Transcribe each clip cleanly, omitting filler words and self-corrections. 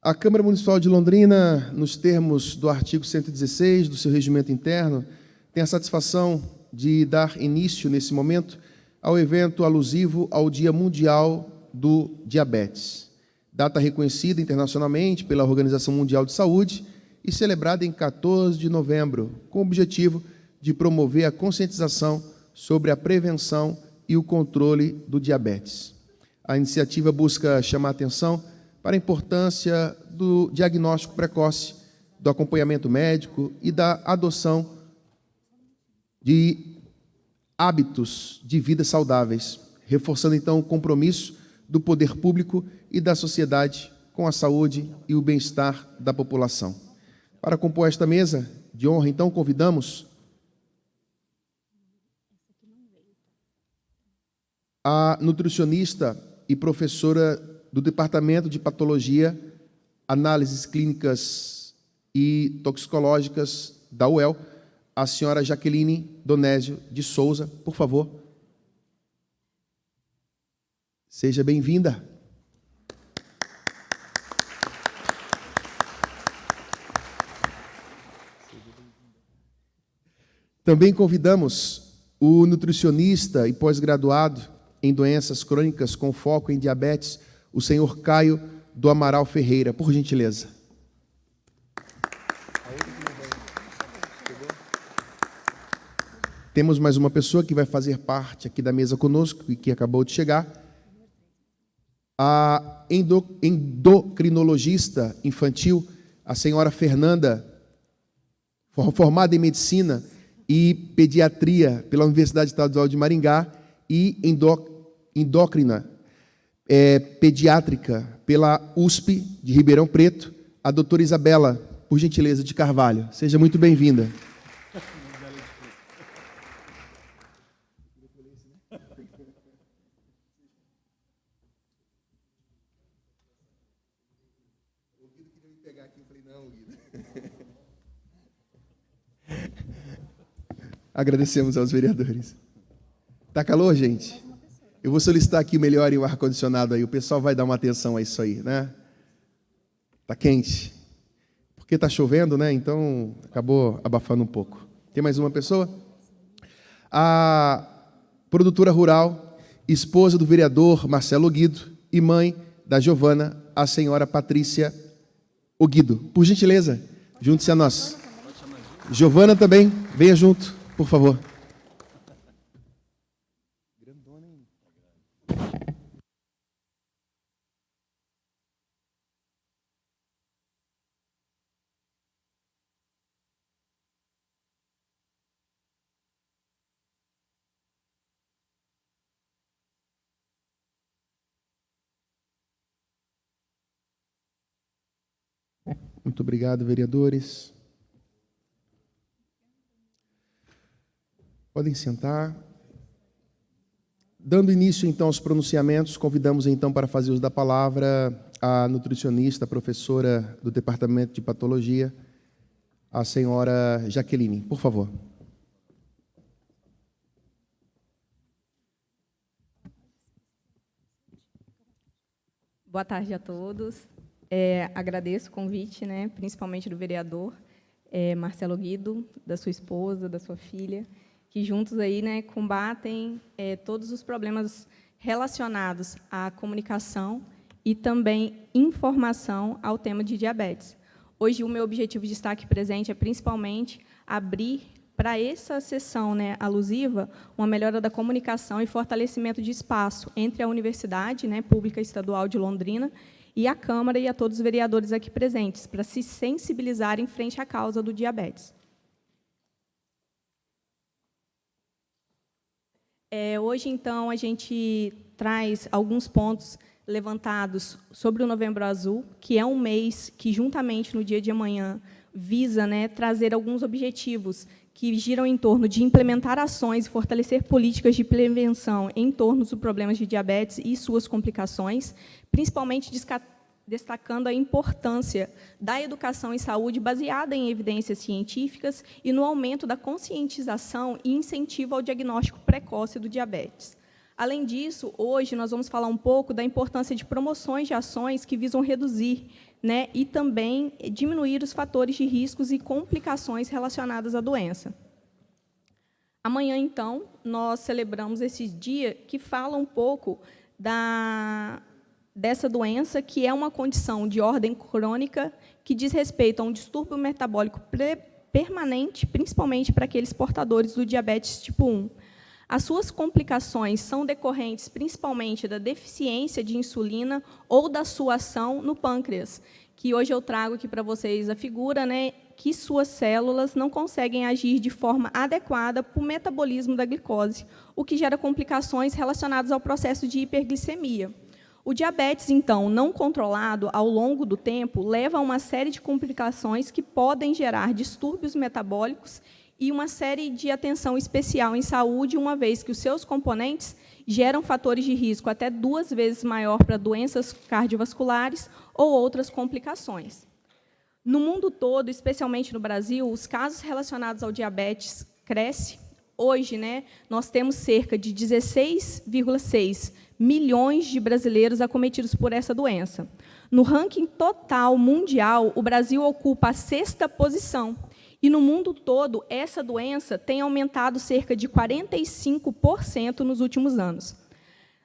A Câmara Municipal de Londrina, nos termos do artigo 116 do seu regimento interno, tem a satisfação de dar início, nesse momento, ao evento alusivo ao Dia Mundial do Diabetes, data reconhecida internacionalmente pela Organização Mundial de Saúde e celebrada em 14 de novembro, com o objetivo de promover a conscientização sobre a prevenção e o controle do diabetes. A iniciativa busca chamar a atenção para a importância do diagnóstico precoce, do acompanhamento médico e da adoção de hábitos de vida saudáveis, reforçando, então, o compromisso do poder público e da sociedade com a saúde e o bem-estar da população. Para compor esta mesa de honra, então, convidamos a nutricionista e professora do Departamento de Patologia, Análises Clínicas e Toxicológicas da UEL, a senhora Jaqueline Donésio de Souza, por favor. Seja bem-vinda. Também convidamos o nutricionista e pós-graduado em doenças crônicas com foco em diabetes, o senhor Caio do Amaral Ferreira, por gentileza. Temos mais uma pessoa que vai fazer parte aqui da mesa conosco e que acabou de chegar. A endocrinologista infantil, a senhora Fernanda, formada em medicina e pediatria pela Universidade Estadual de Maringá e endócrina pediátrica pela USP de Ribeirão Preto, a doutora Isabela, por gentileza, de Carvalho. Seja muito bem-vinda. Agradecemos aos vereadores. Tá calor, gente? Eu vou solicitar aqui melhor o ar-condicionado aí. O pessoal vai dar uma atenção a isso aí, né? Tá quente. Porque tá chovendo, né? Então, acabou abafando um pouco. Tem mais uma pessoa? A produtora rural, esposa do vereador Marcelo Oguido e mãe da Giovana, a senhora Patrícia Oguido. Por gentileza, junte-se a nós. Giovana também, venha junto, por favor. Muito obrigado, vereadores. Podem sentar. Dando início, então, aos pronunciamentos, convidamos, então, para fazer uso da palavra a nutricionista, a professora do Departamento de Patologia, a senhora Jaqueline. Por favor. Boa tarde a todos. Agradeço o convite, né, principalmente do vereador Marcelo Oguido, da sua esposa, da sua filha, que juntos aí, né, combatem todos os problemas relacionados à comunicação e também informação ao tema de diabetes. Hoje, o meu objetivo de estar aqui presente é principalmente abrir para essa sessão, né, alusiva, uma melhora da comunicação e fortalecimento de espaço entre a Universidade, né, Pública Estadual de Londrina e a Câmara e a todos os vereadores aqui presentes, para se sensibilizarem frente à causa do diabetes. Hoje, então, a gente traz alguns pontos levantados sobre o Novembro Azul, que é um mês que, juntamente no dia de amanhã, visa, né, trazer alguns objetivos que giram em torno de implementar ações e fortalecer políticas de prevenção em torno dos problemas de diabetes e suas complicações, principalmente destacando a importância da educação em saúde baseada em evidências científicas e no aumento da conscientização e incentivo ao diagnóstico precoce do diabetes. Além disso, hoje nós vamos falar um pouco da importância de promoções de ações que visam reduzir, né, e também diminuir os fatores de riscos e complicações relacionadas à doença. Amanhã, então, nós celebramos esse dia que fala um pouco dessa doença, que é uma condição de ordem crônica que diz respeito a um distúrbio metabólico permanente, principalmente para aqueles portadores do diabetes tipo 1. As suas complicações são decorrentes principalmente da deficiência de insulina ou da sua ação no pâncreas, que hoje eu trago aqui para vocês a figura, né, que suas células não conseguem agir de forma adequada para o metabolismo da glicose, o que gera complicações relacionadas ao processo de hiperglicemia. O diabetes, então, não controlado ao longo do tempo, leva a uma série de complicações que podem gerar distúrbios metabólicos e uma série de atenção especial em saúde, uma vez que os seus componentes geram fatores de risco até 2 vezes maior para doenças cardiovasculares ou outras complicações. No mundo todo, especialmente no Brasil, os casos relacionados ao diabetes crescem. Hoje, né, nós temos cerca de 16,6 milhões de brasileiros acometidos por essa doença. No ranking total mundial, o Brasil ocupa a 6ª posição. E no mundo todo, essa doença tem aumentado cerca de 45% nos últimos anos.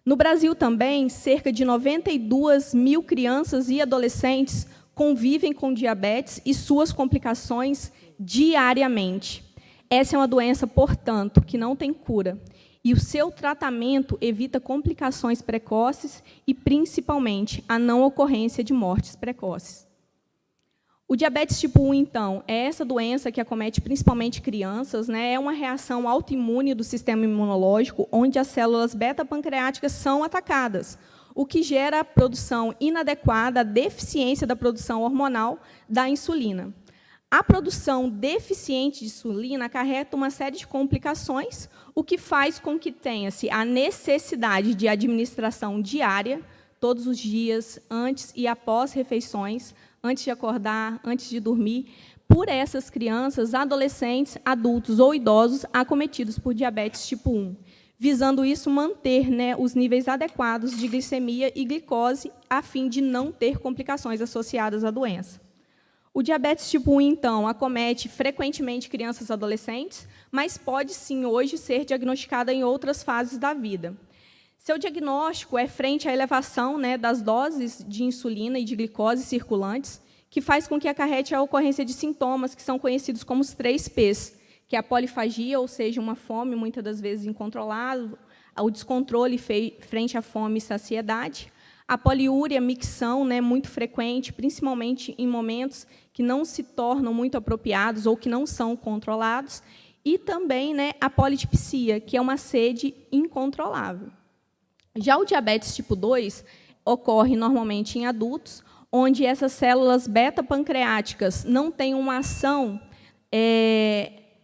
No Brasil também, cerca de 92 mil crianças e adolescentes convivem com diabetes e suas complicações diariamente. Essa é uma doença, portanto, que não tem cura. E o seu tratamento evita complicações precoces e, principalmente, a não ocorrência de mortes precoces. O diabetes tipo 1, então, é essa doença que acomete principalmente crianças, né? É uma reação autoimune do sistema imunológico, onde as células beta-pancreáticas são atacadas, o que gera a produção inadequada, a deficiência da produção hormonal da insulina. A produção deficiente de insulina acarreta uma série de complicações, o que faz com que tenha-se a necessidade de administração diária, todos os dias, antes e após refeições, antes de acordar, antes de dormir, por essas crianças, adolescentes, adultos ou idosos acometidos por diabetes tipo 1, visando isso manter, né, os níveis adequados de glicemia e glicose, a fim de não ter complicações associadas à doença. O diabetes tipo 1, então, acomete frequentemente crianças e adolescentes, mas pode, sim, hoje ser diagnosticada em outras fases da vida. Seu diagnóstico é frente à elevação, né, das doses de insulina e de glicose circulantes, que faz com que acarrete a ocorrência de sintomas que são conhecidos como os 3 Ps, que é a polifagia, ou seja, uma fome, muitas das vezes incontrolável, o descontrole frente à fome e saciedade, a poliúria, micção, né, muito frequente, principalmente em momentos que não se tornam muito apropriados ou que não são controlados, e também, né, a polidipsia, que é uma sede incontrolável. Já o diabetes tipo 2 ocorre normalmente em adultos, onde essas células beta-pancreáticas não têm uma ação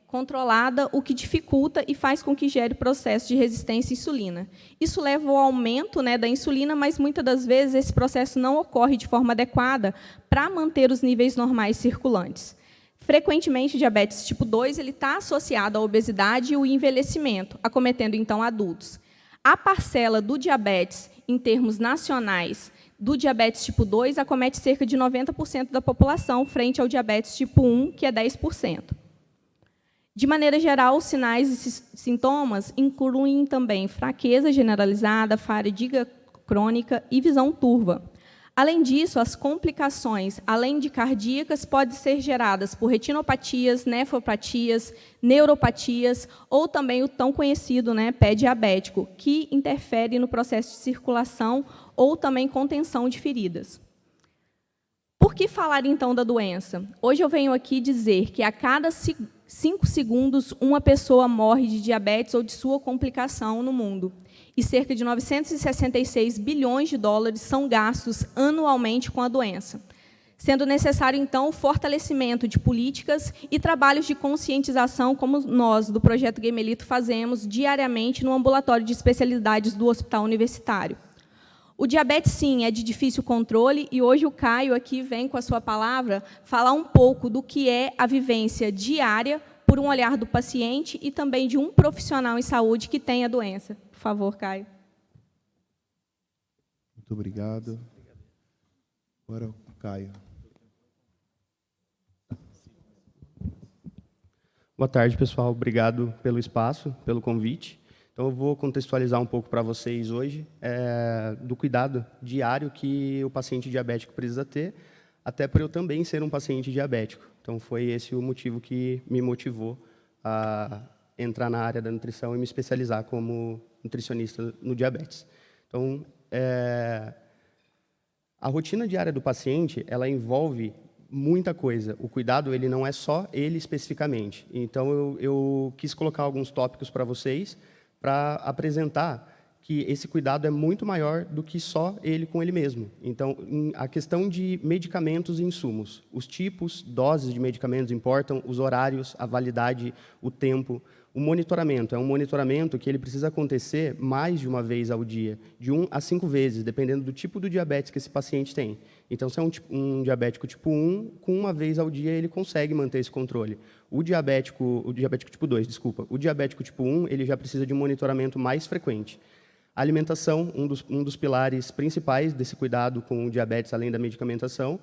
controlada, o que dificulta e faz com que gere processo de resistência à insulina. Isso leva ao aumento, né, da insulina, mas muitas das vezes esse processo não ocorre de forma adequada para manter os níveis normais circulantes. Frequentemente, o diabetes tipo 2 está associado à obesidade e ao envelhecimento, acometendo, então, adultos. A parcela do diabetes, em termos nacionais, do diabetes tipo 2, acomete cerca de 90% da população, frente ao diabetes tipo 1, que é 10%. De maneira geral, os sinais e sintomas incluem também fraqueza generalizada, fadiga crônica e visão turva. Além disso, as complicações, além de cardíacas, podem ser geradas por retinopatias, nefropatias, neuropatias ou também o tão conhecido, né, pé diabético, que interfere no processo de circulação ou também contenção de feridas. Por que falar, então, da doença? Hoje eu venho aqui dizer que a cada 5 segundos uma pessoa morre de diabetes ou de sua complicação no mundo. E cerca de 966 bilhões de dólares são gastos anualmente com a doença, sendo necessário, então, o fortalecimento de políticas e trabalhos de conscientização, como nós, do Projeto Gemelito, fazemos diariamente no ambulatório de especialidades do Hospital Universitário. O diabetes, sim, é de difícil controle, e hoje o Caio aqui vem com a sua palavra falar um pouco do que é a vivência diária por um olhar do paciente e também de um profissional em saúde que tem a doença. Por favor, Caio. Muito obrigado. Agora o Caio. Boa tarde, pessoal. Obrigado pelo espaço, pelo convite. Então, eu vou contextualizar um pouco para vocês hoje do cuidado diário que o paciente diabético precisa ter, até por eu também ser um paciente diabético. Então, foi esse o motivo que me motivou a entrar na área da nutrição e me especializar como nutricionista no diabetes. Então, a rotina diária do paciente, ela envolve muita coisa. O cuidado, ele não é só ele especificamente. Então, eu quis colocar alguns tópicos para vocês, para apresentar que esse cuidado é muito maior do que só ele com ele mesmo. Então, a questão de medicamentos e insumos. Os tipos, doses de medicamentos importam, os horários, a validade, o tempo. O monitoramento é um monitoramento que ele precisa acontecer mais de uma vez ao dia, de 1 a 5 vezes, dependendo do tipo do diabetes que esse paciente tem. Então, se é um diabético tipo 1, com uma vez ao dia ele consegue manter esse controle. O diabético tipo 2, desculpa, o diabético tipo 1, ele já precisa de um monitoramento mais frequente. A alimentação, um dos pilares principais desse cuidado com o diabetes, além da medicamentação,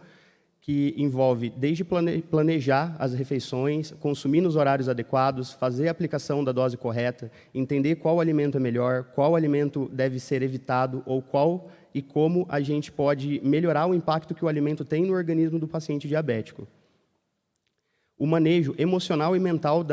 que envolve desde planejar as refeições, consumir nos horários adequados, fazer a aplicação da dose correta, entender qual alimento é melhor, qual alimento deve ser evitado ou qual e como a gente pode melhorar o impacto que o alimento tem no organismo do paciente diabético. O manejo emocional e mental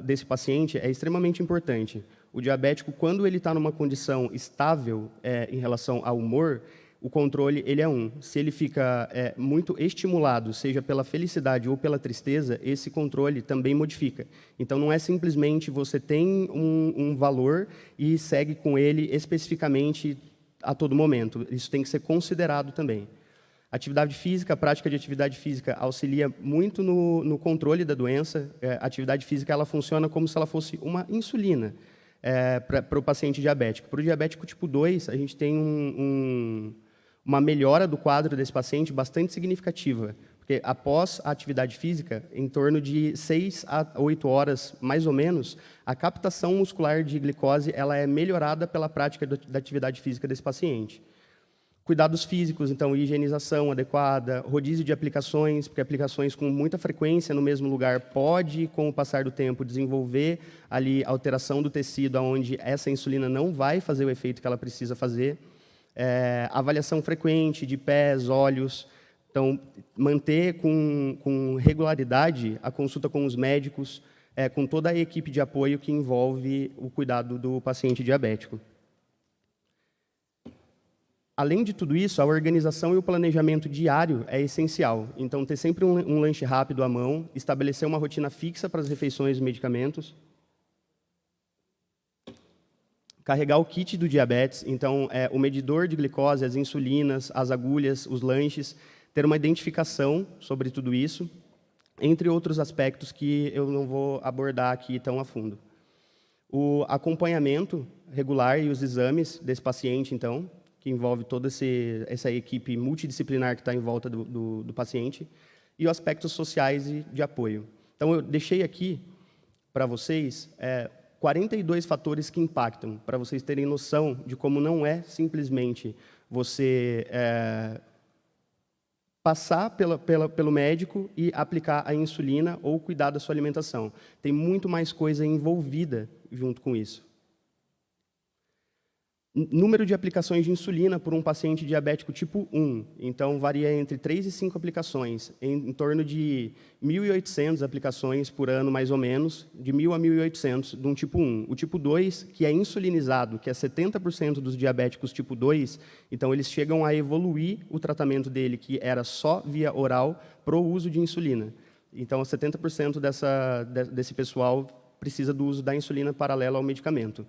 desse paciente é extremamente importante. O diabético, quando ele está numa condição estável em relação ao humor, o controle ele é 1. Se ele fica muito estimulado, seja pela felicidade ou pela tristeza, esse controle também modifica. Então, não é simplesmente você tem um valor e segue com ele especificamente a todo momento. Isso tem que ser considerado também. Atividade física, a prática de atividade física auxilia muito no controle da doença. A atividade física ela funciona como se ela fosse uma insulina para o paciente diabético. Para o diabético tipo 2, a gente tem uma melhora do quadro desse paciente bastante significativa, porque após a atividade física, em torno de 6 a 8 horas, mais ou menos, a captação muscular de glicose ela é melhorada pela prática da atividade física desse paciente. Cuidados físicos, então, higienização adequada, rodízio de aplicações, porque aplicações com muita frequência no mesmo lugar pode, com o passar do tempo, desenvolver ali alteração do tecido, onde essa insulina não vai fazer o efeito que ela precisa fazer. Avaliação frequente de pés, olhos. Então, manter com regularidade a consulta com os médicos, com toda a equipe de apoio que envolve o cuidado do paciente diabético. Além de tudo isso, a organização e o planejamento diário é essencial. Então, ter sempre um lanche rápido à mão, estabelecer uma rotina fixa para as refeições e medicamentos, carregar o kit do diabetes, então, o medidor de glicose, as insulinas, as agulhas, os lanches, ter uma identificação sobre tudo isso, entre outros aspectos que eu não vou abordar aqui tão a fundo. O acompanhamento regular e os exames desse paciente, então, que envolve toda essa equipe multidisciplinar que está em volta do paciente, e os aspectos sociais e de apoio. Então, eu deixei aqui para vocês 42 fatores que impactam, para vocês terem noção de como não é simplesmente você passar pelo médico e aplicar a insulina ou cuidar da sua alimentação. Tem muito mais coisa envolvida junto com isso. Número de aplicações de insulina por um paciente diabético tipo 1. Então, varia entre 3 e 5 aplicações, em torno de 1.800 aplicações por ano, mais ou menos, de 1.000 a 1.800 de um tipo 1. O tipo 2, que é insulinizado, que é 70% dos diabéticos tipo 2, então eles chegam a evoluir o tratamento dele, que era só via oral, para o uso de insulina. Então, 70% desse pessoal precisa do uso da insulina paralela ao medicamento.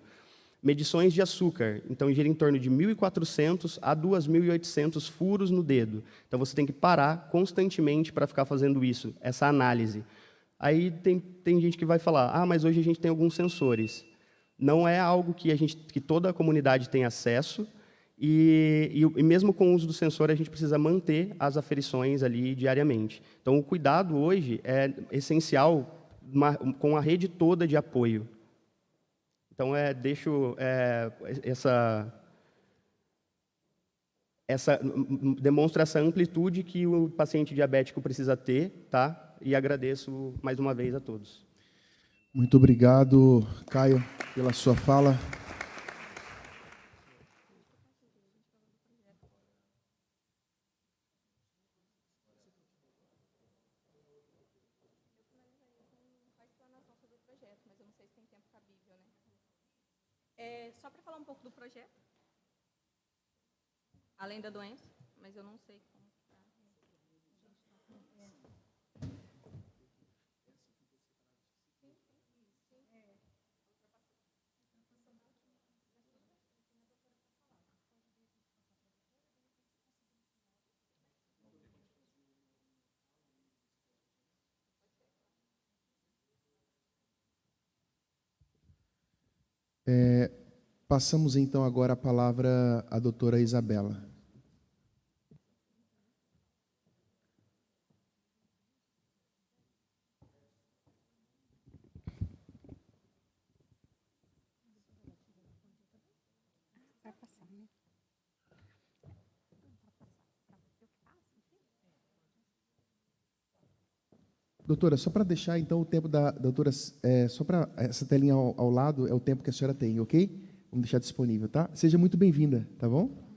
Medições de açúcar, então gira em torno de 1.400 a 2.800 furos no dedo. Então você tem que parar constantemente para ficar fazendo isso, essa análise. Aí tem gente que vai falar, mas hoje a gente tem alguns sensores. Não é algo que toda a comunidade tem acesso, e mesmo com o uso do sensor a gente precisa manter as aferições ali diariamente. Então o cuidado hoje é essencial com a rede toda de apoio. Então, deixo demonstra essa amplitude que o paciente diabético precisa ter, tá? E agradeço mais uma vez a todos. Muito obrigado, Caio, pela sua fala. Só para falar um pouco do projeto, além da doença, mas eu não sei como está. Passamos, então, agora a palavra à doutora Isabela. Doutora, só para deixar, então, o tempo da doutora, só para essa telinha ao lado, é o tempo que a senhora tem, ok? Vamos deixar disponível, tá? Seja muito bem-vinda, tá bom?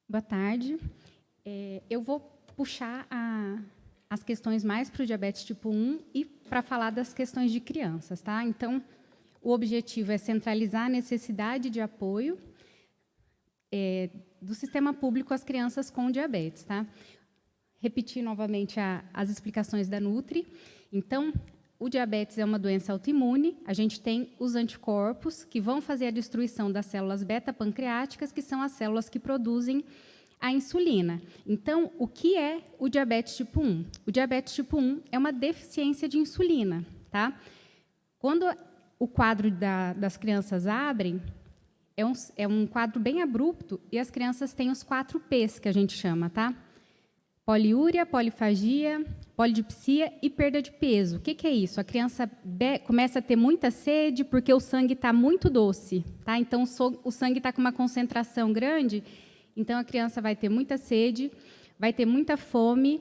Boa tarde. Eu vou puxar as questões mais para o diabetes tipo 1 e para falar das questões de crianças, tá? Então, o objetivo é centralizar a necessidade de apoio do sistema público às crianças com diabetes, tá? Repetir novamente as explicações da Nutri. Então, o diabetes é uma doença autoimune, a gente tem os anticorpos que vão fazer a destruição das células beta-pancreáticas, que são as células que produzem a insulina. Então, o que é o diabetes tipo 1? O diabetes tipo 1 é uma deficiência de insulina, tá? Quando o quadro das crianças abrem, é um quadro bem abrupto e as crianças têm os 4 P's que a gente chama, tá? Poliúria, polifagia, polidipsia e perda de peso. O que é isso? A criança começa a ter muita sede porque o sangue está muito doce, tá? Então, o sangue está com uma concentração grande, então a criança vai ter muita sede, vai ter muita fome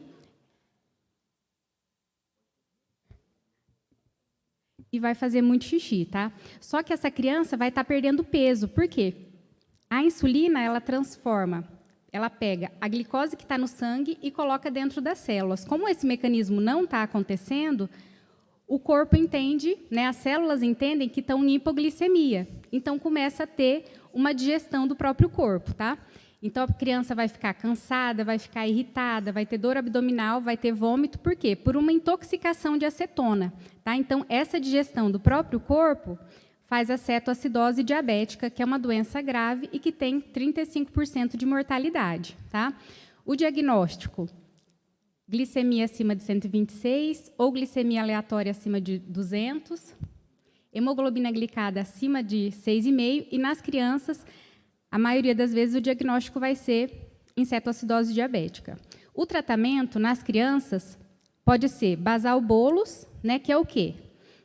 e vai fazer muito xixi, tá? Só que essa criança vai estar perdendo peso. Por quê? A insulina, ela pega a glicose que está no sangue e coloca dentro das células. Como esse mecanismo não está acontecendo, o corpo entende, né, as células entendem que estão em hipoglicemia. Então, começa a ter uma digestão do próprio corpo, tá? Então, a criança vai ficar cansada, vai ficar irritada, vai ter dor abdominal, vai ter vômito. Por quê? Por uma intoxicação de acetona, tá? Então, essa digestão do próprio corpo faz a cetoacidose diabética, que é uma doença grave e que tem 35% de mortalidade, tá? O diagnóstico: glicemia acima de 126 ou glicemia aleatória acima de 200, hemoglobina glicada acima de 6,5 e nas crianças, a maioria das vezes o diagnóstico vai ser em cetoacidose diabética. O tratamento nas crianças pode ser basal-bolus, né, que é o quê?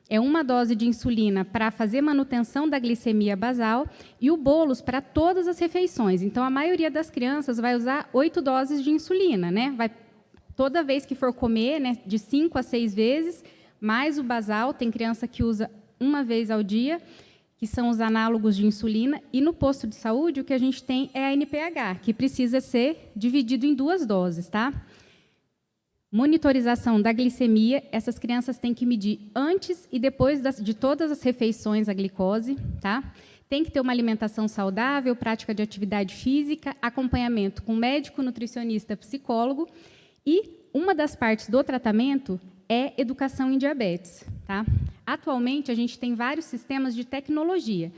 É uma dose de insulina para fazer manutenção da glicemia basal e o bolus para todas as refeições. Então, a maioria das crianças vai usar 8 doses de insulina, né? Toda vez que for comer, né, de 5 a 6 vezes, mais o basal. Tem criança que usa uma vez ao dia, que são os análogos de insulina. E no posto de saúde, o que a gente tem é a NPH, que precisa ser dividido em 2 doses, tá? Monitorização da glicemia, essas crianças têm que medir antes e depois de todas as refeições a glicose, tá? Tem que ter uma alimentação saudável, prática de atividade física, acompanhamento com médico, nutricionista, psicólogo. E uma das partes do tratamento é educação em diabetes, tá? Atualmente, a gente tem vários sistemas de tecnologia.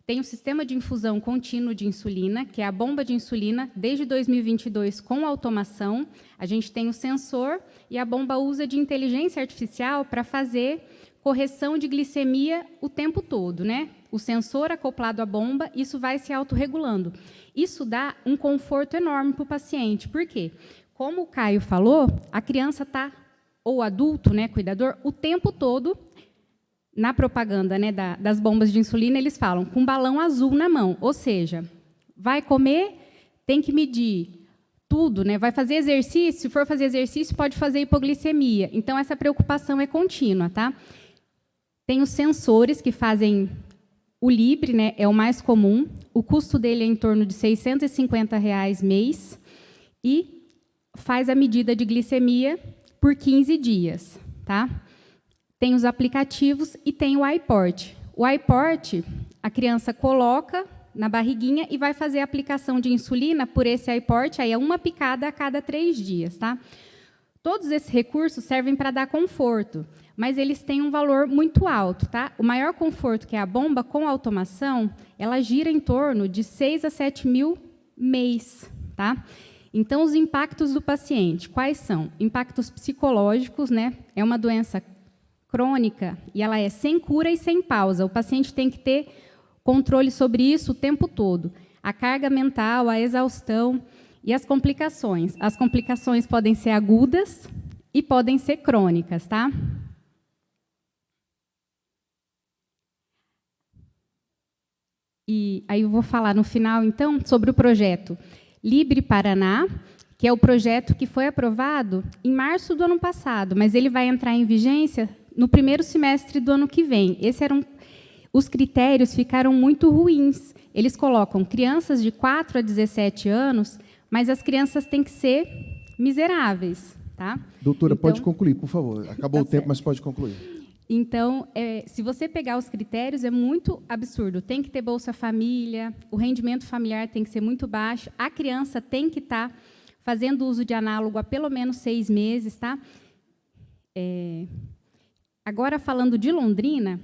tem o sistema de infusão contínuo de insulina, que é a bomba de insulina, desde 2022 com automação. A gente tem o sensor e a bomba usa de inteligência artificial para fazer correção de glicemia o tempo todo, né? O sensor acoplado à bomba, isso vai se autorregulando. Isso dá um conforto enorme para o paciente. Por quê? Como o Caio falou, a criança está, ou o adulto, né, cuidador, o tempo todo, na propaganda, né, das bombas de insulina, eles falam com um balão azul na mão. Ou seja, vai comer, tem que medir tudo, né? Vai fazer exercício, se for fazer exercício, pode fazer hipoglicemia. Então, essa preocupação é contínua, tá? Tem os sensores que fazem o Libre, né, é o mais comum. O custo dele é em torno de R$ 650 mês e faz a medida de glicemia por 15 dias, tá? Tem os aplicativos e tem o iPort. O iPort, a criança coloca na barriguinha e vai fazer a aplicação de insulina por esse iPort, aí é uma picada a cada 3 dias, tá? Todos esses recursos servem para dar conforto, mas eles têm um valor muito alto, tá? O maior conforto, que é a bomba com automação, ela gira em torno de 6 a 7 mil mês, tá? Então, os impactos do paciente, quais são? Impactos psicológicos, né? É uma doença crônica e ela é sem cura e sem pausa. O paciente tem que ter controle sobre isso o tempo todo. A carga mental, a exaustão e as complicações. As complicações podem ser agudas e podem ser crônicas, tá? E aí eu vou falar no final, então, sobre o projeto Libre Paraná, que é o projeto que foi aprovado em março do ano passado, mas ele vai entrar em vigência no primeiro semestre do ano que vem. Os critérios ficaram muito ruins. Eles colocam crianças de 4 a 17 anos, mas as crianças têm que ser miseráveis, tá? Doutora, então, pode concluir, por favor. Acabou tá o tempo, certo. mas pode concluir. Então, se você pegar os critérios, é muito absurdo. Tem que ter Bolsa Família, o rendimento familiar tem que ser muito baixo, a criança tem que estar fazendo uso de análogo há pelo menos 6 meses, tá? Agora, falando de Londrina,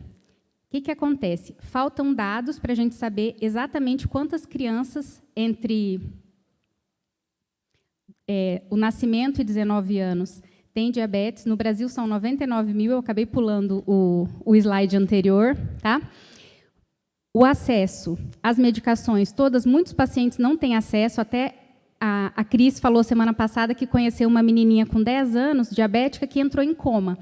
o que acontece? Faltam dados para a gente saber exatamente quantas crianças entre o nascimento e 19 anos têm diabetes. No Brasil, são 99 mil, eu acabei pulando o slide anterior, tá? O acesso às medicações, muitos pacientes não têm acesso, até a Cris falou semana passada que conheceu uma menininha com 10 anos, diabética, que entrou em coma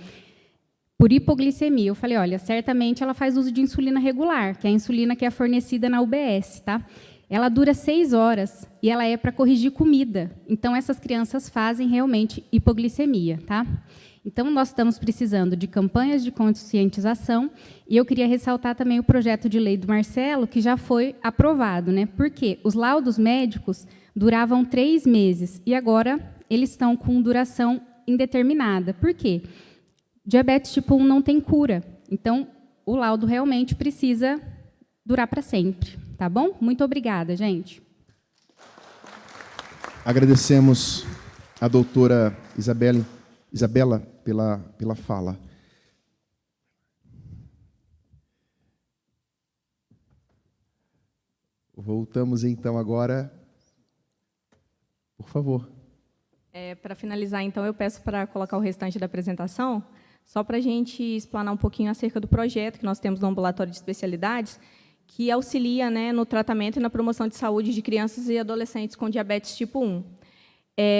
por hipoglicemia. Eu falei, olha, certamente ela faz uso de insulina regular, que é a insulina que é fornecida na UBS, tá? Ela dura 6 horas e ela é para corrigir comida. Então, essas crianças fazem realmente hipoglicemia, tá? Então, nós estamos precisando de campanhas de conscientização e eu queria ressaltar também o projeto de lei do Marcelo, que já foi aprovado, né? Porque os laudos médicos duravam 3 meses e agora eles estão com duração indeterminada. Por quê? Diabetes tipo 1 não tem cura. Então, o laudo realmente precisa durar para sempre. Tá bom? Muito obrigada, gente. Agradecemos a doutora Isabela pela fala. Voltamos, então, agora. Por favor. Para finalizar, então, eu peço para colocar o restante da apresentação, só para a gente explanar um pouquinho acerca do projeto que nós temos no Ambulatório de Especialidades, que auxilia, né, no tratamento e na promoção de saúde de crianças e adolescentes com diabetes tipo 1.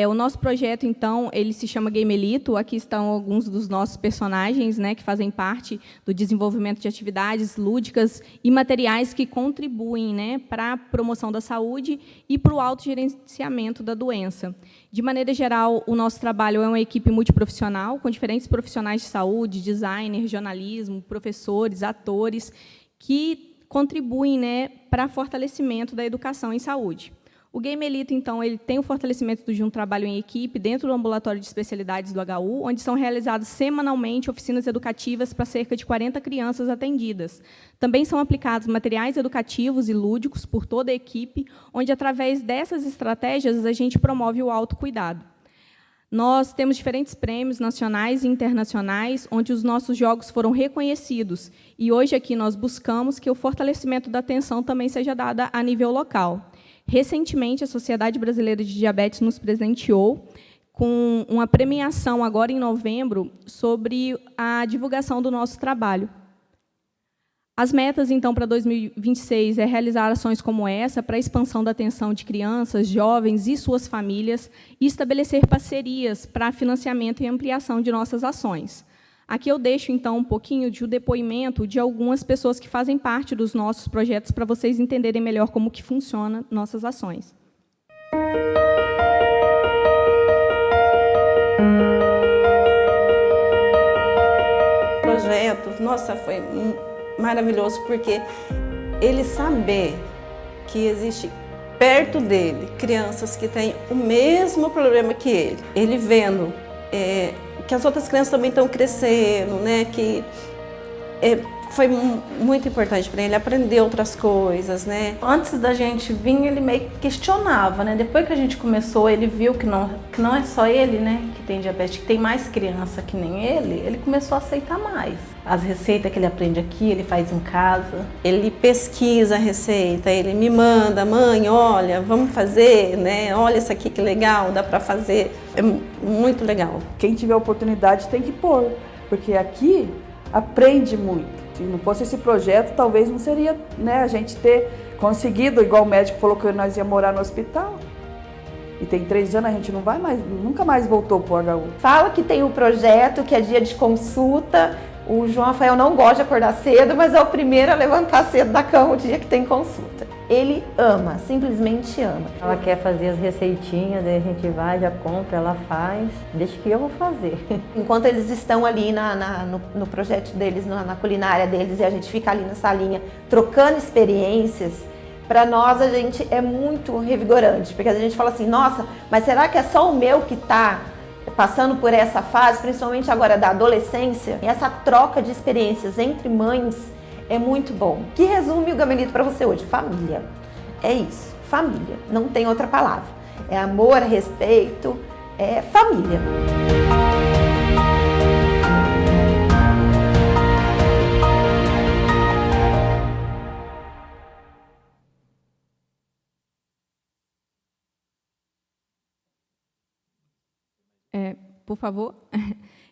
O nosso projeto, então, ele se chama Gamelito. Aqui estão alguns dos nossos personagens, né, que fazem parte do desenvolvimento de atividades lúdicas e materiais que contribuem, né, para a promoção da saúde e para o autogerenciamento da doença. De maneira geral, o nosso trabalho é uma equipe multiprofissional, com diferentes profissionais de saúde, designer, jornalismo, professores, atores, que contribuem, né, para o fortalecimento da educação em saúde. O Gamelito, então, ele tem o fortalecimento de um trabalho em equipe dentro do ambulatório de especialidades do HU, onde são realizadas semanalmente oficinas educativas para cerca de 40 crianças atendidas. Também são aplicados materiais educativos e lúdicos por toda a equipe, onde, através dessas estratégias, a gente promove o autocuidado. Nós temos diferentes prêmios nacionais e internacionais, onde os nossos jogos foram reconhecidos. E hoje aqui nós buscamos que o fortalecimento da atenção também seja dada a nível local. Recentemente, a Sociedade Brasileira de Diabetes nos presenteou com uma premiação, agora em novembro, sobre a divulgação do nosso trabalho. As metas, então, para 2026 é realizar ações como essa para a expansão da atenção de crianças, jovens e suas famílias e estabelecer parcerias para financiamento e ampliação de nossas ações. Aqui eu deixo, então, um pouquinho de depoimento de algumas pessoas que fazem parte dos nossos projetos para vocês entenderem melhor como que funcionam nossas ações. O projeto, nossa, foi maravilhoso, porque ele saber que existe perto dele crianças que têm o mesmo problema que ele vendo que as outras crianças também estão crescendo, né? Que foi muito importante para ele aprender outras coisas, né? Antes da gente vir, ele meio que questionava, né? Depois que a gente começou, ele viu que não é só ele, né, que tem diabetes, que tem mais criança que nem ele começou a aceitar mais. As receitas que ele aprende aqui, ele faz em casa. Ele pesquisa a receita, ele me manda, mãe, olha, vamos fazer, né? Olha isso aqui que legal, dá para fazer. É muito legal. Quem tiver oportunidade tem que pôr, porque aqui aprende muito. Se não fosse esse projeto, talvez não seria, né, a gente ter conseguido, igual o médico falou que nós ia morar no hospital. E tem 3 anos, a gente não vai mais, nunca mais voltou pro HU. Fala que tem o projeto, que é dia de consulta. O João Rafael não gosta de acordar cedo, mas é o primeiro a levantar cedo da cama o dia que tem consulta. Ele ama, simplesmente ama. Ela quer fazer as receitinhas, daí a gente vai, já compra, ela faz, deixa que eu vou fazer. Enquanto eles estão ali no projeto deles, na culinária deles, e a gente fica ali na salinha trocando experiências, para nós a gente é muito revigorante, porque a gente fala assim, nossa, mas será que é só o meu que está passando por essa fase, principalmente agora da adolescência? E essa troca de experiências entre mães é muito bom. Que resume o Gamelito para você hoje? Família. É isso, família. Não tem outra palavra. É amor, é respeito, é família. Por favor.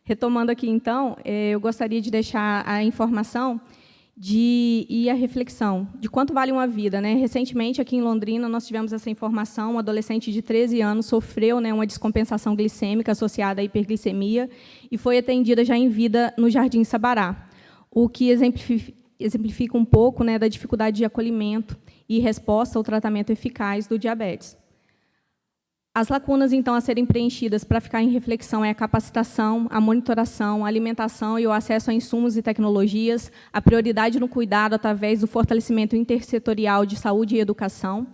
Retomando aqui, então, eu gostaria de deixar a informação e a reflexão de quanto vale uma vida, né? Recentemente, aqui em Londrina, nós tivemos essa informação, um adolescente de 13 anos sofreu, né, uma descompensação glicêmica associada à hiperglicemia e foi atendida já em vida no Jardim Sabará, o que exemplifica um pouco, né, da dificuldade de acolhimento e resposta ao tratamento eficaz do diabetes. As lacunas, então, a serem preenchidas para ficar em reflexão é a capacitação, a monitoração, a alimentação e o acesso a insumos e tecnologias, a prioridade no cuidado através do fortalecimento intersetorial de saúde e educação,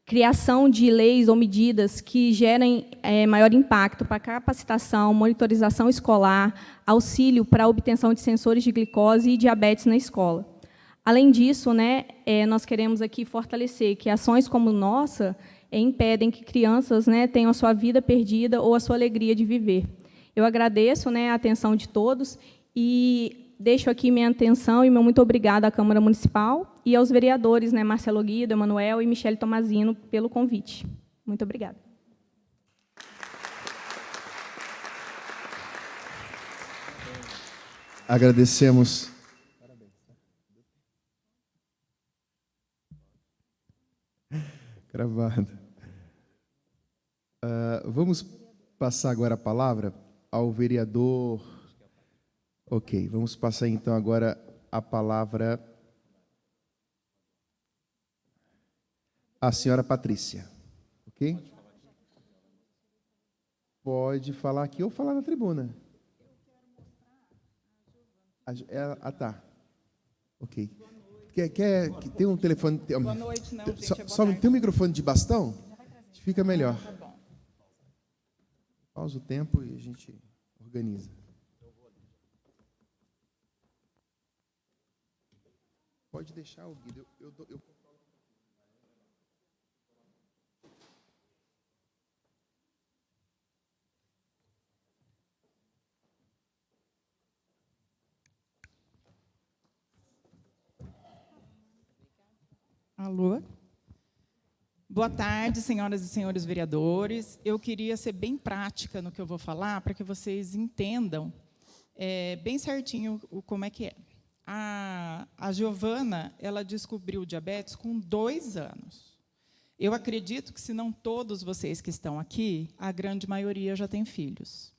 criação de leis ou medidas que gerem maior impacto para capacitação, monitorização escolar, auxílio para a obtenção de sensores de glicose e diabetes na escola. Além disso, né, nós queremos aqui fortalecer que ações como nossa impedem que crianças, né, tenham a sua vida perdida ou a sua alegria de viver. Eu agradeço, né, a atenção de todos e deixo aqui minha atenção e meu muito obrigada à Câmara Municipal e aos vereadores, né, Marcelo Guido, Emanuel e Michele Tomazino, pelo convite. Muito obrigada. Agradecemos. Gravado. Vamos passar agora a palavra ao vereador. Ok, vamos passar então agora a palavra à senhora Patrícia. Ok? Pode falar aqui ou falar na tribuna. Tá. Ok. Tem um telefone... Boa noite, não, gente, só tem um microfone de bastão? Fica melhor. Tá bom. Pausa o tempo e a gente organiza. Pode deixar, Guido. Eu... Alô? Boa tarde, senhoras e senhores vereadores. Eu queria ser bem prática no que eu vou falar, para que vocês entendam bem certinho como é que é. A Giovana, ela descobriu o diabetes com 2 anos. Eu acredito que, se não todos vocês que estão aqui, a grande maioria já tem filhos.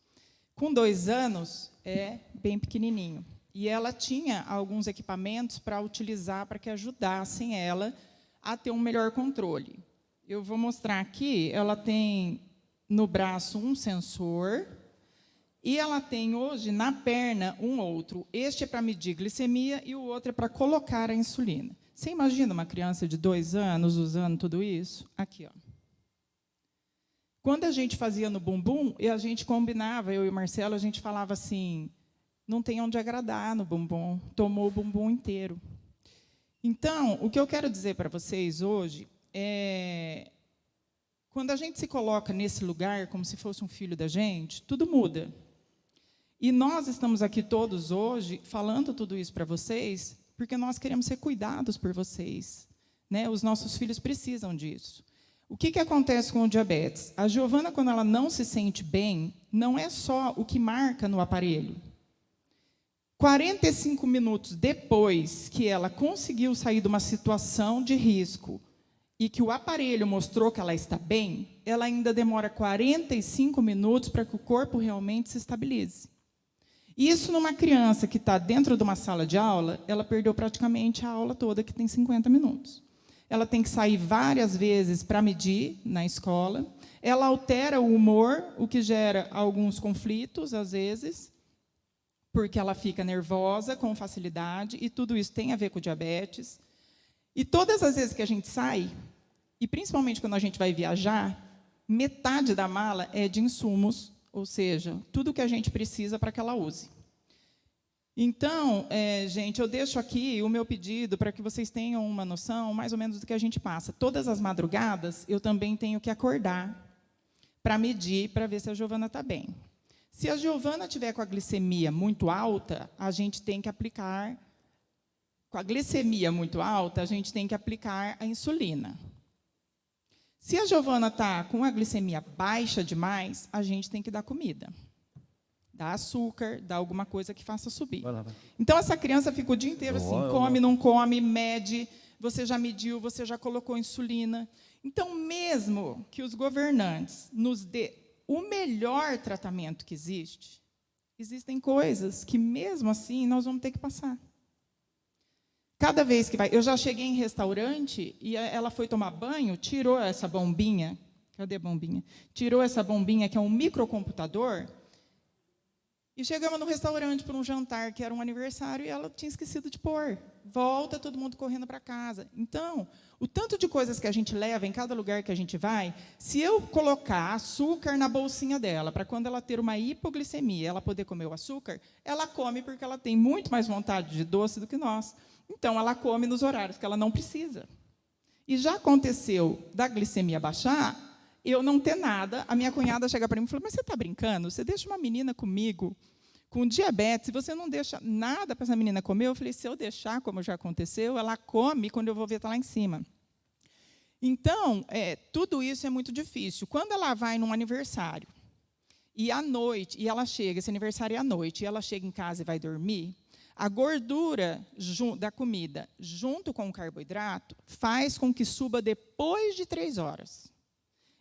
Com 2 anos, é bem pequenininho. E ela tinha alguns equipamentos para utilizar, para que ajudassem ela a ter um melhor controle. Eu vou mostrar aqui, ela tem no braço um sensor, e ela tem hoje na perna um outro. Este é para medir glicemia e o outro é para colocar a insulina. Você imagina uma criança de 2 anos usando tudo isso? Aqui, ó. Quando a gente fazia no bumbum, e a gente combinava, eu e o Marcelo, a gente falava assim, não tem onde agradar no bumbum, tomou o bumbum inteiro. Então, o que eu quero dizer para vocês hoje é, quando a gente se coloca nesse lugar, como se fosse um filho da gente, tudo muda. E nós estamos aqui todos hoje, falando tudo isso para vocês, porque nós queremos ser cuidados por vocês, né? Os nossos filhos precisam disso. O que acontece com o diabetes? A Giovana, quando ela não se sente bem, não é só o que marca no aparelho. 45 minutos depois que ela conseguiu sair de uma situação de risco e que o aparelho mostrou que ela está bem, ela ainda demora 45 minutos para que o corpo realmente se estabilize. Isso, numa criança que está dentro de uma sala de aula, ela perdeu praticamente a aula toda, que tem 50 minutos. Ela tem que sair várias vezes para medir na escola. Ela altera o humor, o que gera alguns conflitos, às vezes, porque ela fica nervosa com facilidade, e tudo isso tem a ver com diabetes. E todas as vezes que a gente sai, e principalmente quando a gente vai viajar, metade da mala é de insumos, ou seja, tudo que a gente precisa para que ela use. Então, gente, eu deixo aqui o meu pedido para que vocês tenham uma noção mais ou menos do que a gente passa. Todas as madrugadas, eu também tenho que acordar para medir, para ver se a Giovana está bem. Se a Giovana tiver com a glicemia muito alta, a gente tem que aplicar... Com a glicemia muito alta, a gente tem que aplicar a insulina. Se a Giovana está com a glicemia baixa demais, a gente tem que dar comida. Dar açúcar, dar alguma coisa que faça subir. Então, essa criança fica o dia inteiro assim, come, não come, mede, você já mediu, você já colocou insulina. Então, mesmo que os governantes nos dê o melhor tratamento que existe, existem coisas que, mesmo assim, nós vamos ter que passar. Cada vez que vai... Eu já cheguei em restaurante e ela foi tomar banho, tirou essa bombinha. Cadê a bombinha? Tirou essa bombinha, que é um microcomputador, e chegamos no restaurante para um jantar, que era um aniversário, e ela tinha esquecido de pôr. Volta todo mundo correndo para casa. Então, o tanto de coisas que a gente leva em cada lugar que a gente vai, se eu colocar açúcar na bolsinha dela, para quando ela ter uma hipoglicemia, ela poder comer o açúcar, ela come porque ela tem muito mais vontade de doce do que nós. Então, ela come nos horários que ela não precisa. E já aconteceu da glicemia baixar, eu não ter nada, a minha cunhada chega para mim e fala, mas você está brincando? Você deixa uma menina comigo com diabetes, e você não deixa nada para essa menina comer? Eu falei, se eu deixar, como já aconteceu, ela come, quando eu vou ver, está lá em cima. Então, tudo isso é muito difícil. Quando ela vai num aniversário, e à noite, e ela chega, esse aniversário é à noite, e ela chega em casa e vai dormir, a gordura da comida, junto com o carboidrato, faz com que suba depois de 3 horas.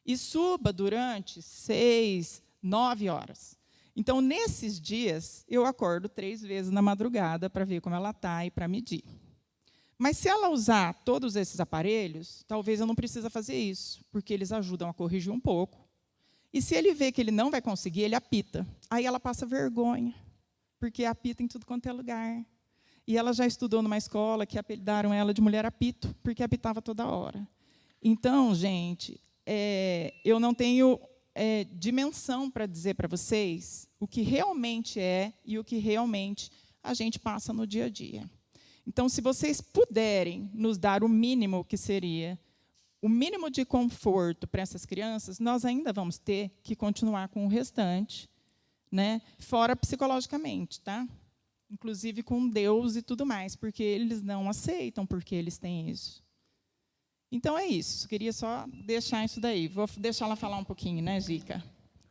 E suba durante 6, 9 horas. Então, nesses dias, eu acordo 3 vezes na madrugada para ver como ela está e para medir. Mas, se ela usar todos esses aparelhos, talvez eu não precise fazer isso, porque eles ajudam a corrigir um pouco. E, se ele vê que ele não vai conseguir, ele apita. Aí ela passa vergonha, porque apita em tudo quanto é lugar. E ela já estudou numa escola que apelidaram ela de mulher apito, porque apitava toda hora. Então, gente, eu não tenho dimensão para dizer para vocês o que realmente é e o que realmente a gente passa no dia a dia. Então, se vocês puderem nos dar o mínimo que seria o mínimo de conforto para essas crianças, nós ainda vamos ter que continuar com o restante, né? Fora psicologicamente, tá? Inclusive com Deus e tudo mais, porque eles não aceitam porque eles têm isso. Então, é isso. Queria só deixar isso daí. Vou deixar ela falar um pouquinho, né, Zica?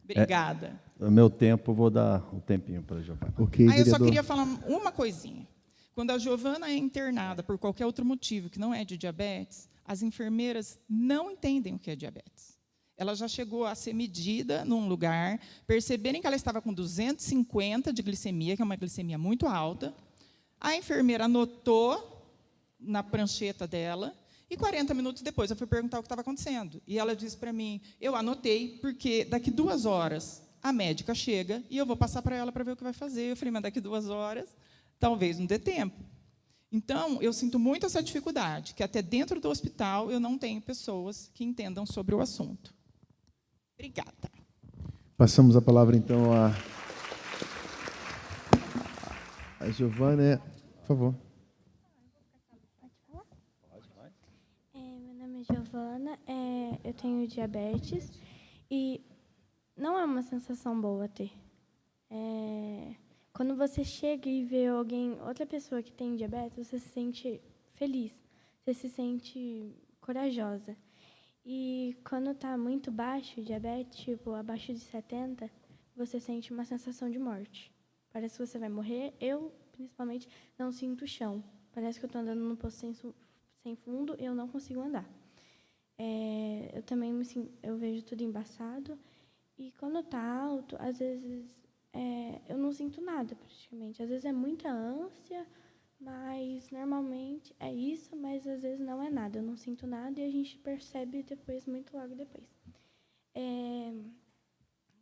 Obrigada. No meu tempo, vou dar um tempinho para a Giovana. Ok, Aí eu só vereador. queria falar uma coisinha. Quando a Giovana é internada por qualquer outro motivo que não é de diabetes, as enfermeiras não entendem o que é diabetes. Ela já chegou a ser medida num lugar, perceberem que ela estava com 250 de glicemia, que é uma glicemia muito alta. A enfermeira anotou na prancheta dela, e 40 minutos depois eu fui perguntar o que estava acontecendo. E ela disse para mim, eu anotei, porque daqui 2 horas a médica chega e eu vou passar para ela para ver o que vai fazer. Eu falei, mas daqui 2 horas, talvez não dê tempo. Então, eu sinto muito essa dificuldade, que até dentro do hospital eu não tenho pessoas que entendam sobre o assunto. Obrigada. Passamos a palavra, então, a Giovana. Por favor. Meu nome é Giovana, eu tenho diabetes e não é uma sensação boa ter. Quando você chega e vê outra pessoa que tem diabetes, você se sente feliz, você se sente corajosa. E quando está muito baixo o diabetes, tipo abaixo de 70, você sente uma sensação de morte. Parece que você vai morrer. Eu, principalmente, não sinto o chão. Parece que eu estou andando num poço sem fundo e eu não consigo andar. Eu também eu vejo tudo embaçado. E quando está alto, às vezes eu não sinto nada, praticamente. Às vezes é muita ânsia, mas normalmente é isso, mas às vezes não é nada. Eu não sinto nada e a gente percebe depois, muito logo depois.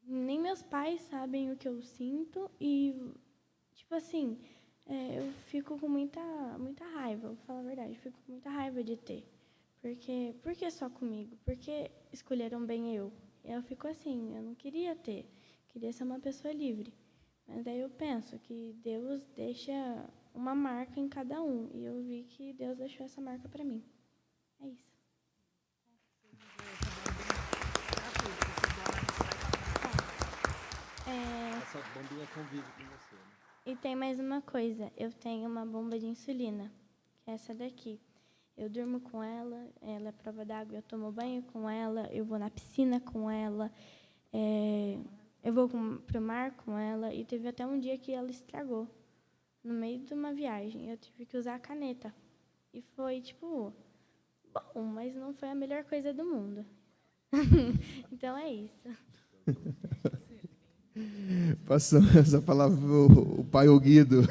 Nem meus pais sabem o que eu sinto e, tipo assim, eu fico com muita raiva, vou falar a verdade, eu fico com muita raiva de ter. Porque, por que só comigo? Por que escolheram bem eu? Eu fico assim, eu não queria ter, queria ser uma pessoa livre. Mas daí eu penso que Deus deixa uma marca em cada um, e eu vi que Deus deixou essa marca para mim. É isso. Essa bombinha convive com você, né? E tem mais uma coisa, eu tenho uma bomba de insulina, que é essa daqui. Eu durmo com ela, ela é prova d'água, eu tomo banho com ela, eu vou na piscina com ela, eu vou para o mar com ela, e teve até um dia que ela estragou, no meio de uma viagem. Eu tive que usar a caneta. E foi, tipo, bom, mas não foi a melhor coisa do mundo. Então é isso. Passamos a palavra para o pai Guido.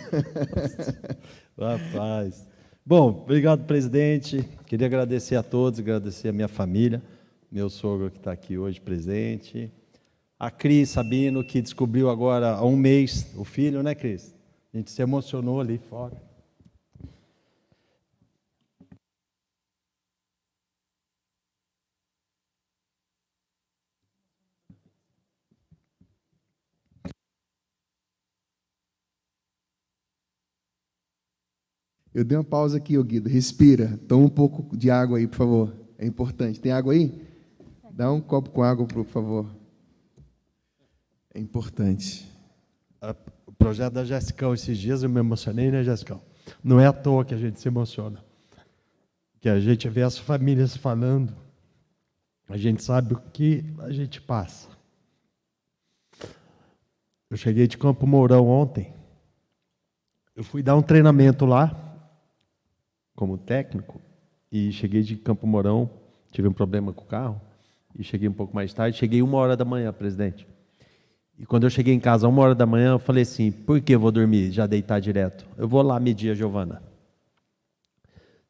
Rapaz. Bom, obrigado, presidente. Queria agradecer a todos, agradecer a minha família, meu sogro que está aqui hoje presente, a Cris Sabino, que descobriu agora há um mês o filho, né, Cris? A gente se emocionou ali fora. Eu dei uma pausa aqui, ô Guido. Respira. Toma um pouco de água aí, por favor. É importante. Tem água aí? Dá um copo com água, por favor. É importante. O projeto da Jessicão, esses dias eu me emocionei, né, Jessicão? Não é à toa que a gente se emociona. Que a gente vê as famílias falando, a gente sabe o que a gente passa. Eu cheguei de Campo Mourão ontem, eu fui dar um treinamento lá, como técnico, e cheguei de Campo Mourão, tive um problema com o carro, e cheguei um pouco mais tarde, cheguei 1h da manhã, presidente. E quando eu cheguei em casa, 1h da manhã, eu falei assim, por que eu vou dormir, já deitar direto? Eu vou lá medir a Giovana.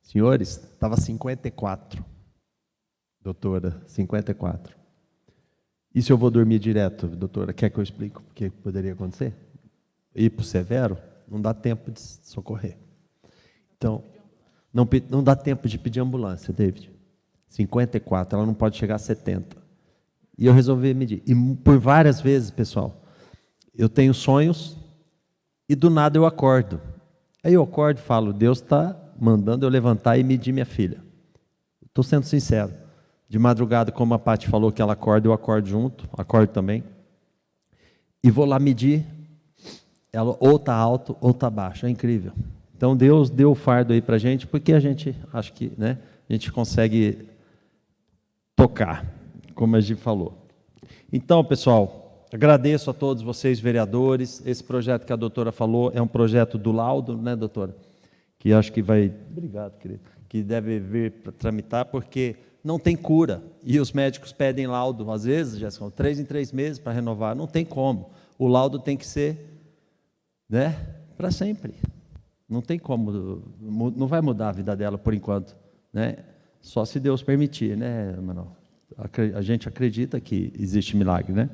Senhores, estava 54. Doutora, 54. E se eu vou dormir direto, doutora? Quer que eu explique o que poderia acontecer? Ir para o severo, não dá tempo de socorrer. Então, não dá tempo de pedir ambulância, David. 54, ela não pode chegar a 70. E eu resolvi medir. E por várias vezes, pessoal, eu tenho sonhos e do nada eu acordo. Aí eu acordo e falo, Deus está mandando eu levantar e medir minha filha. Estou sendo sincero. De madrugada, como a Paty falou que ela acorda, eu acordo junto, acordo também. E vou lá medir, ela ou está alto ou está baixo, é incrível. Então Deus deu o fardo aí para a gente, porque a gente, acho que, né, a gente consegue tocar, como a gente falou. Então, pessoal, agradeço a todos vocês, vereadores. Esse projeto que a doutora falou é um projeto do laudo, né, doutora? Que acho que vai... Obrigado, querido. Que deve vir para tramitar, porque não tem cura. E os médicos pedem laudo, às vezes, já são 3 em 3 meses para renovar. Não tem como. O laudo tem que ser, né, para sempre. Não tem como, não vai mudar a vida dela por enquanto, né? Só se Deus permitir, né, Manuel? A gente acredita que existe milagre, né?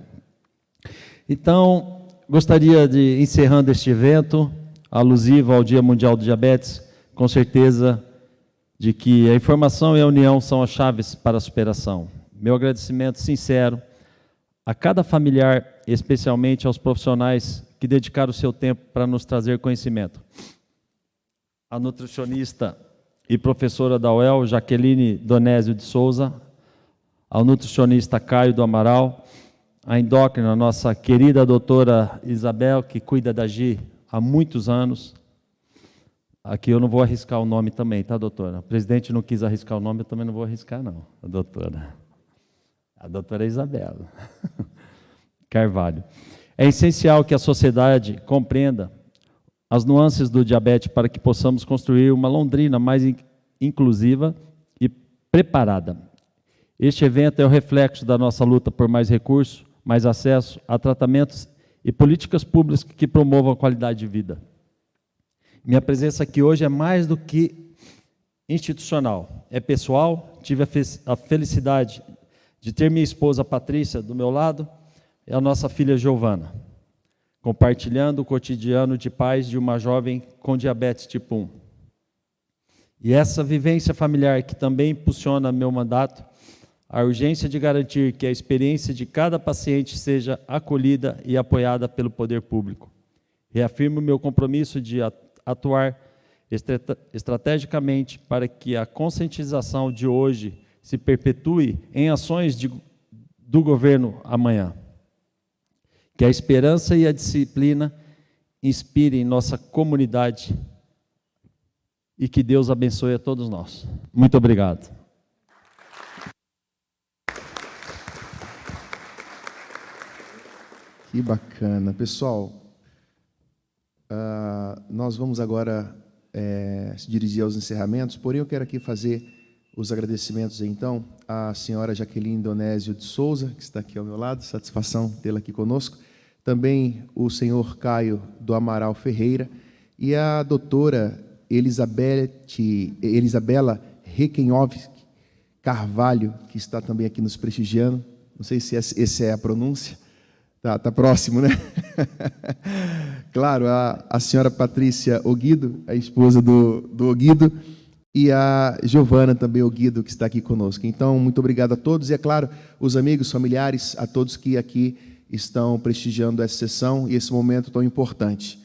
Então, gostaria de, encerrando este evento, alusivo ao Dia Mundial do Diabetes, com certeza de que a informação e a união são as chaves para a superação. Meu agradecimento sincero a cada familiar, especialmente aos profissionais que dedicaram o seu tempo para nos trazer conhecimento. A nutricionista e professora da UEL, Jaqueline Donésio de Souza, ao nutricionista Caio do Amaral, a endócrina, a nossa querida doutora Isabel, que cuida da GI há muitos anos. Aqui eu não vou arriscar o nome também, tá, doutora? O presidente não quis arriscar o nome, eu também não vou arriscar, não, a doutora. A doutora Isabel Carvalho. É essencial que a sociedade compreenda as nuances do diabetes para que possamos construir uma Londrina mais inclusiva e preparada. Este evento é o reflexo da nossa luta por mais recursos, mais acesso a tratamentos e políticas públicas que promovam a qualidade de vida. Minha presença aqui hoje é mais do que institucional, é pessoal. Tive a felicidade de ter minha esposa Patrícia do meu lado e a nossa filha Giovana, compartilhando o cotidiano de pais de uma jovem com diabetes tipo 1. E essa vivência familiar que também impulsiona meu mandato, a urgência de garantir que a experiência de cada paciente seja acolhida e apoiada pelo poder público. Reafirmo meu compromisso de atuar estrategicamente para que a conscientização de hoje se perpetue em ações do governo amanhã. Que a esperança e a disciplina inspirem nossa comunidade e que Deus abençoe a todos nós. Muito obrigado. Que bacana. Pessoal, nós vamos agora se dirigir aos encerramentos, porém eu quero aqui fazer os agradecimentos, então, à senhora Jaqueline Donésio de Souza, que está aqui ao meu lado, satisfação tê-la aqui conosco, também o senhor Caio do Amaral Ferreira e a doutora Elisabela Requenhovski Carvalho, que está também aqui nos prestigiando. Não sei se essa é a pronúncia. Tá próximo, né? Claro, a senhora Patrícia Oguido, a esposa do Oguido, e a Giovana também Oguido, que está aqui conosco. Então, muito obrigado a todos. E, é claro, os amigos, familiares, a todos que aqui estão prestigiando essa sessão e esse momento tão importante.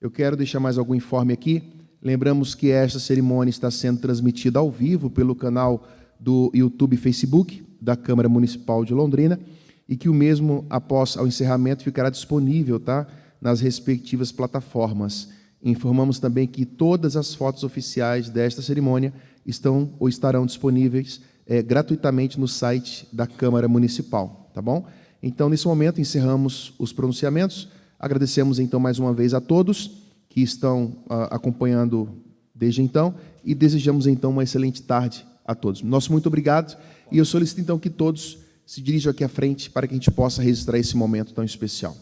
Eu quero deixar mais algum informe aqui. Lembramos que esta cerimônia está sendo transmitida ao vivo pelo canal do YouTube e Facebook da Câmara Municipal de Londrina e que o mesmo, após o encerramento, ficará disponível, tá, nas respectivas plataformas. Informamos também que todas as fotos oficiais desta cerimônia estão ou estarão disponíveis gratuitamente no site da Câmara Municipal, tá bom? Então, nesse momento, encerramos os pronunciamentos. Agradecemos, então, mais uma vez a todos que estão acompanhando desde então e desejamos, então, uma excelente tarde a todos. Nosso muito obrigado e eu solicito, então, que todos se dirijam aqui à frente para que a gente possa registrar esse momento tão especial.